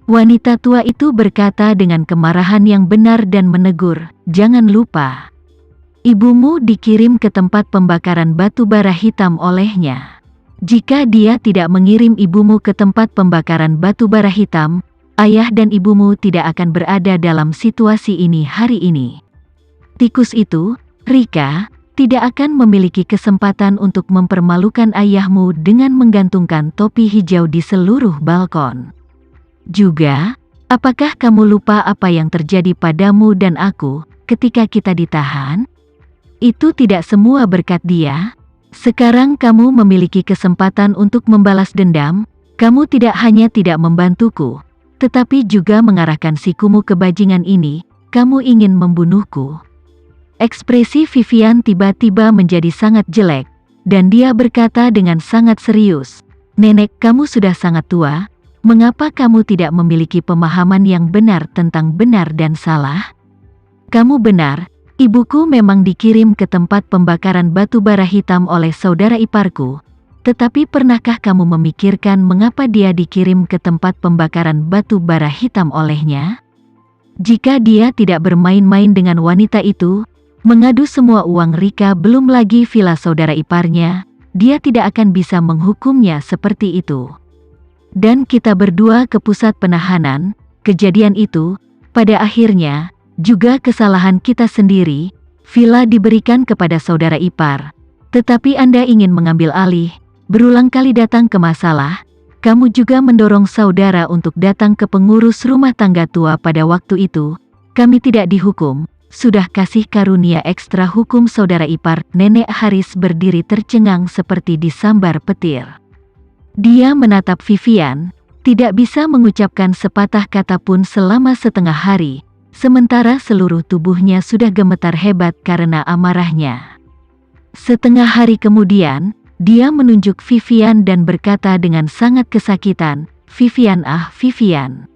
Wanita tua itu berkata dengan kemarahan yang benar dan menegur, "Jangan lupa. Ibumu dikirim ke tempat pembakaran batu bara hitam olehnya. Jika dia tidak mengirim ibumu ke tempat pembakaran batu bara hitam, ayah dan ibumu tidak akan berada dalam situasi ini hari ini." Tikus itu, Rika, tidak akan memiliki kesempatan untuk mempermalukan ayahmu dengan menggantungkan topi hijau di seluruh balkon. Juga, apakah kamu lupa apa yang terjadi padamu dan aku ketika kita ditahan? Itu tidak semua berkat dia. Sekarang kamu memiliki kesempatan untuk membalas dendam. Kamu tidak hanya tidak membantuku, tetapi juga mengarahkan sikumu ke bajingan ini. Kamu ingin membunuhku. Ekspresi Vivian tiba-tiba menjadi sangat jelek, dan dia berkata dengan sangat serius, "Nenek, kamu sudah sangat tua. Mengapa kamu tidak memiliki pemahaman yang benar tentang benar dan salah? Kamu benar, ibuku memang dikirim ke tempat pembakaran batu bara hitam oleh saudara iparku. Tetapi pernahkah kamu memikirkan mengapa dia dikirim ke tempat pembakaran batu bara hitam olehnya? Jika dia tidak bermain-main dengan wanita itu, mengadu semua uang Rika belum lagi villa saudara iparnya, dia tidak akan bisa menghukumnya seperti itu. Dan kita berdua ke pusat penahanan. Kejadian itu, pada akhirnya, juga kesalahan kita sendiri. Villa diberikan kepada saudara ipar. Tetapi Anda ingin mengambil alih, berulang kali datang ke masalah. Kamu juga mendorong saudara untuk datang ke pengurus rumah tangga tua pada waktu itu. Kami tidak dihukum. Sudah kasih karunia ekstra hukum saudara ipar. Nenek Haris berdiri tercengang seperti disambar petir. Dia menatap Vivian, tidak bisa mengucapkan sepatah kata pun selama setengah hari, sementara seluruh tubuhnya sudah gemetar hebat karena amarahnya. Setengah hari kemudian, dia menunjuk Vivian dan berkata dengan sangat kesakitan, "Vivian, Vivian.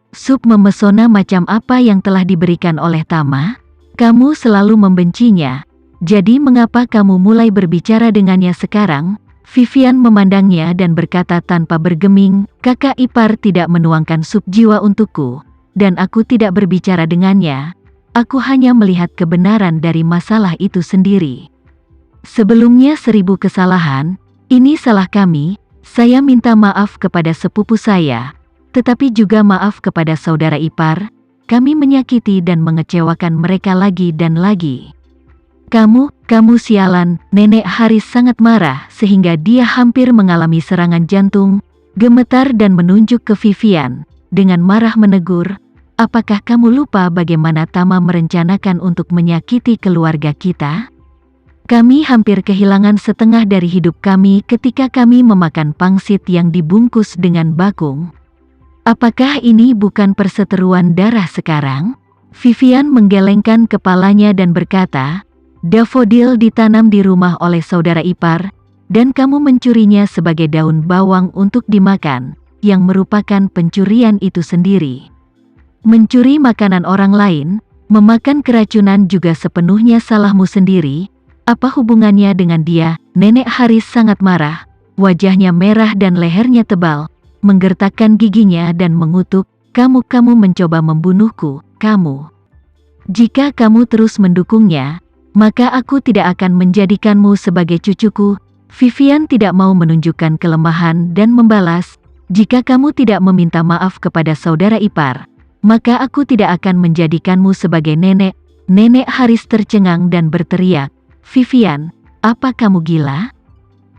Sup memesona macam apa yang telah diberikan oleh Tama? Kamu selalu membencinya. Jadi mengapa kamu mulai berbicara dengannya sekarang?" Vivian memandangnya dan berkata tanpa bergeming, "Kakak ipar tidak menuangkan sup jiwa untukku, dan aku tidak berbicara dengannya. Aku hanya melihat kebenaran dari masalah itu sendiri. Sebelumnya 1000 kesalahan, ini salah kami. Saya minta maaf kepada sepupu saya. Tetapi juga maaf kepada saudara ipar, kami menyakiti dan mengecewakan mereka lagi dan lagi. Kamu sialan." Nenek Haris sangat marah sehingga dia hampir mengalami serangan jantung, gemetar dan menunjuk ke Vivian, dengan marah menegur, "Apakah kamu lupa bagaimana Tama merencanakan untuk menyakiti keluarga kita? Kami hampir kehilangan setengah dari hidup kami ketika kami memakan pangsit yang dibungkus dengan bakung. Apakah ini bukan perseteruan darah sekarang?" Vivian menggelengkan kepalanya dan berkata, "Dafodil ditanam di rumah oleh saudara ipar, dan kamu mencurinya sebagai daun bawang untuk dimakan, yang merupakan pencurian itu sendiri. Mencuri makanan orang lain, memakan keracunan juga sepenuhnya salahmu sendiri. Apa hubungannya dengan dia?" Nenek Haris sangat marah, wajahnya merah dan lehernya tebal, menggertakkan giginya dan mengutuk, Kamu mencoba membunuhku, kamu. Jika kamu terus mendukungnya, maka aku tidak akan menjadikanmu sebagai cucuku." Vivian tidak mau menunjukkan kelemahan dan membalas, "Jika kamu tidak meminta maaf kepada saudara ipar, maka aku tidak akan menjadikanmu sebagai nenek." Nenek Haris tercengang dan berteriak, "Vivian, apa kamu gila?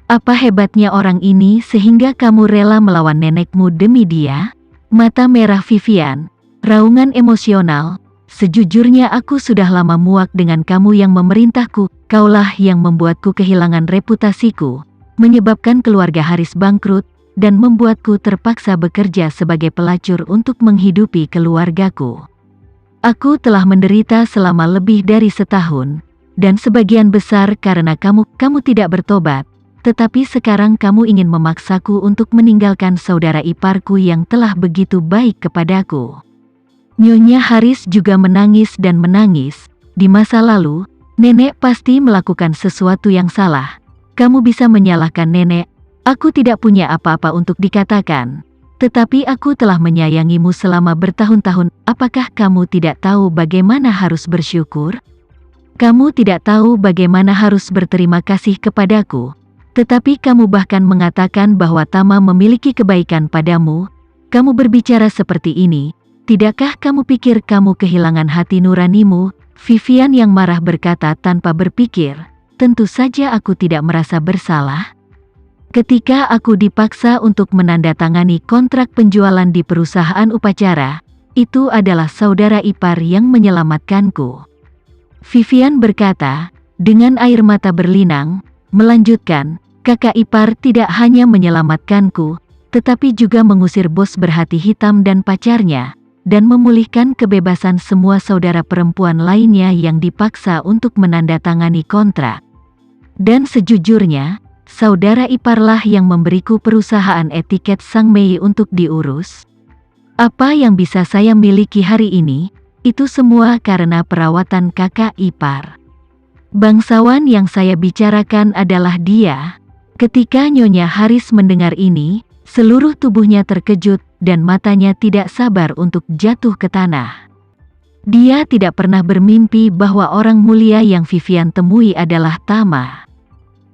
Apa hebatnya orang ini sehingga kamu rela melawan nenekmu demi dia?" Mata merah Vivian, raungan emosional, "Sejujurnya aku sudah lama muak dengan kamu yang memerintahku. Kaulah yang membuatku kehilangan reputasiku, menyebabkan keluarga Haris bangkrut, dan membuatku terpaksa bekerja sebagai pelacur untuk menghidupi keluargaku. Aku telah menderita selama lebih dari setahun, dan sebagian besar karena kamu tidak bertobat. Tetapi sekarang kamu ingin memaksaku untuk meninggalkan saudara iparku yang telah begitu baik kepadaku." Nyonya Haris juga menangis dan menangis. "Di masa lalu, nenek pasti melakukan sesuatu yang salah. Kamu bisa menyalahkan nenek. Aku tidak punya apa-apa untuk dikatakan. Tetapi aku telah menyayangimu selama bertahun-tahun, apakah kamu tidak tahu bagaimana harus bersyukur? Kamu tidak tahu bagaimana harus berterima kasih kepadaku, tetapi kamu bahkan mengatakan bahwa Tama memiliki kebaikan padamu. Kamu berbicara seperti ini, tidakkah kamu pikir kamu kehilangan hati nuranimu? Vivian yang marah berkata tanpa berpikir, tentu saja aku tidak merasa bersalah. Ketika aku dipaksa untuk menandatangani kontrak penjualan di perusahaan upacara, itu adalah saudara ipar yang menyelamatkanku. Vivian berkata, dengan air mata berlinang, melanjutkan, kakak ipar tidak hanya menyelamatkanku, tetapi juga mengusir bos berhati hitam dan pacarnya, dan memulihkan kebebasan semua saudara perempuan lainnya yang dipaksa untuk menandatangani kontrak. Dan sejujurnya, saudara iparlah yang memberiku perusahaan etiket Sang Mei untuk diurus. Apa yang bisa saya miliki hari ini, itu semua karena perawatan kakak ipar. Bangsawan yang saya bicarakan adalah dia. Ketika Nyonya Haris mendengar ini, seluruh tubuhnya terkejut dan matanya tidak sabar untuk jatuh ke tanah. Dia tidak pernah bermimpi bahwa orang mulia yang Vivian temui adalah Tama.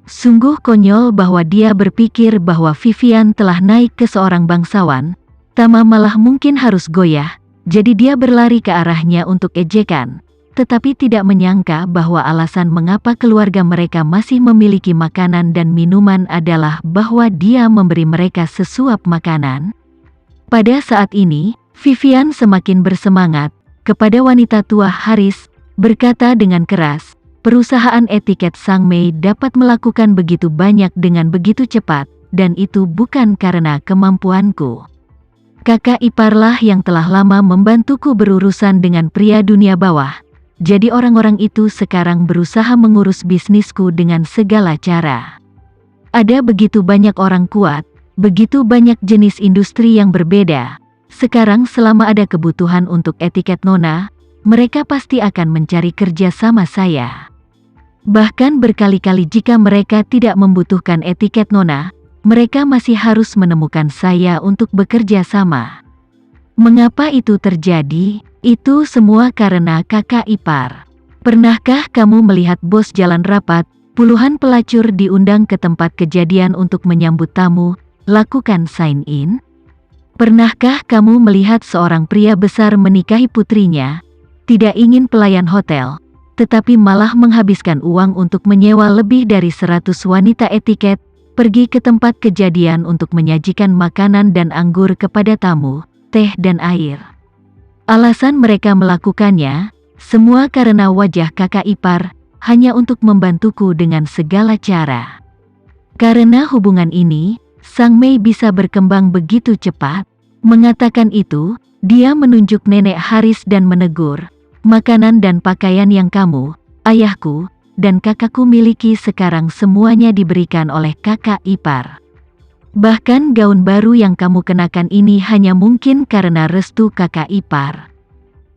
Sungguh konyol bahwa dia berpikir bahwa Vivian telah naik ke seorang bangsawan. Tama malah mungkin harus goyah, jadi dia berlari ke arahnya untuk ejekan, tetapi tidak menyangka bahwa alasan mengapa keluarga mereka masih memiliki makanan dan minuman adalah bahwa dia memberi mereka sesuap makanan. Pada saat ini, Vivian semakin bersemangat. Kepada wanita tua Haris, berkata dengan keras, perusahaan etiket Sang Mei dapat melakukan begitu banyak dengan begitu cepat, dan itu bukan karena kemampuanku. Kakak iparlah yang telah lama membantuku berurusan dengan pria dunia bawah, jadi orang-orang itu sekarang berusaha mengurus bisnisku dengan segala cara. Ada begitu banyak orang kuat, begitu banyak jenis industri yang berbeda. Sekarang selama ada kebutuhan untuk etiket Nona, mereka pasti akan mencari kerja sama saya. Bahkan berkali-kali jika mereka tidak membutuhkan etiket Nona, mereka masih harus menemukan saya untuk bekerja sama. Mengapa itu terjadi? Itu semua karena kakak ipar. Pernahkah kamu melihat bos jalan rapat, puluhan pelacur diundang ke tempat kejadian untuk menyambut tamu, lakukan sign in? Pernahkah kamu melihat seorang pria besar menikahi putrinya, tidak ingin pelayan hotel, tetapi malah menghabiskan uang untuk menyewa lebih dari 100 wanita etiket, pergi ke tempat kejadian untuk menyajikan makanan dan anggur kepada tamu, teh dan air. Alasan mereka melakukannya, semua karena wajah kakak ipar, hanya untuk membantuku dengan segala cara. Karena hubungan ini, Sang Mei bisa berkembang begitu cepat. Mengatakan itu, dia menunjuk nenek Haris dan menegur, makanan dan pakaian yang kamu, ayahku, dan kakakku miliki sekarang semuanya diberikan oleh kakak ipar. Bahkan gaun baru yang kamu kenakan ini hanya mungkin karena restu kakak ipar.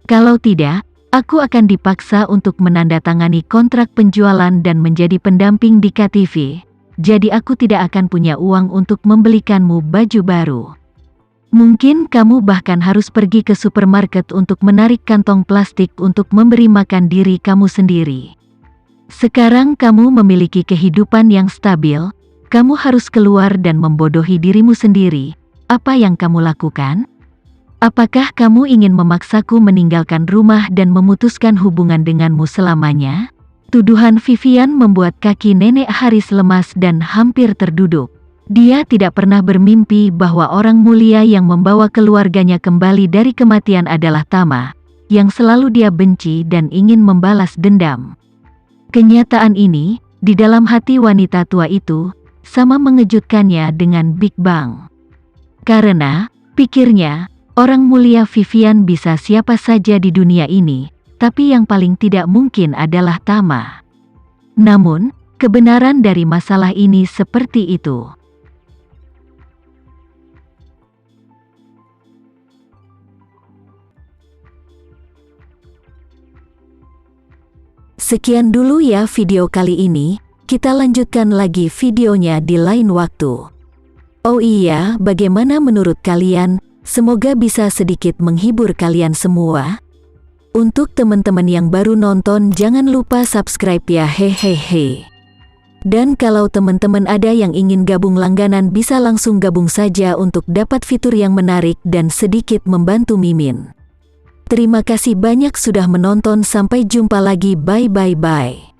Kalau tidak, aku akan dipaksa untuk menandatangani kontrak penjualan dan menjadi pendamping di KTV. Jadi aku tidak akan punya uang untuk membelikanmu baju baru. Mungkin kamu bahkan harus pergi ke supermarket untuk menarik kantong plastik untuk memberi makan diri kamu sendiri. Sekarang kamu memiliki kehidupan yang stabil, kamu harus keluar dan membodohi dirimu sendiri. Apa yang kamu lakukan? Apakah kamu ingin memaksaku meninggalkan rumah dan memutuskan hubungan denganmu selamanya? Tuduhan Vivian membuat kaki nenek Haris lemas dan hampir terduduk. Dia tidak pernah bermimpi bahwa orang mulia yang membawa keluarganya kembali dari kematian adalah Tama, yang selalu dia benci dan ingin membalas dendam. Kenyataan ini, di dalam hati wanita tua itu, sama mengejutkannya dengan Big Bang. Karena, pikirnya, orang mulia Vivian bisa siapa saja di dunia ini, tapi yang paling tidak mungkin adalah Tama. Namun, kebenaran dari masalah ini seperti itu. Sekian dulu ya video kali ini, kita lanjutkan lagi videonya di lain waktu. Oh iya, bagaimana menurut kalian? Semoga bisa sedikit menghibur kalian semua. Untuk teman-teman yang baru nonton, jangan lupa subscribe ya, hehehe. Dan kalau teman-teman ada yang ingin gabung langganan, bisa langsung gabung saja untuk dapat fitur yang menarik dan sedikit membantu Mimin. Terima kasih banyak sudah menonton, sampai jumpa lagi, bye bye bye.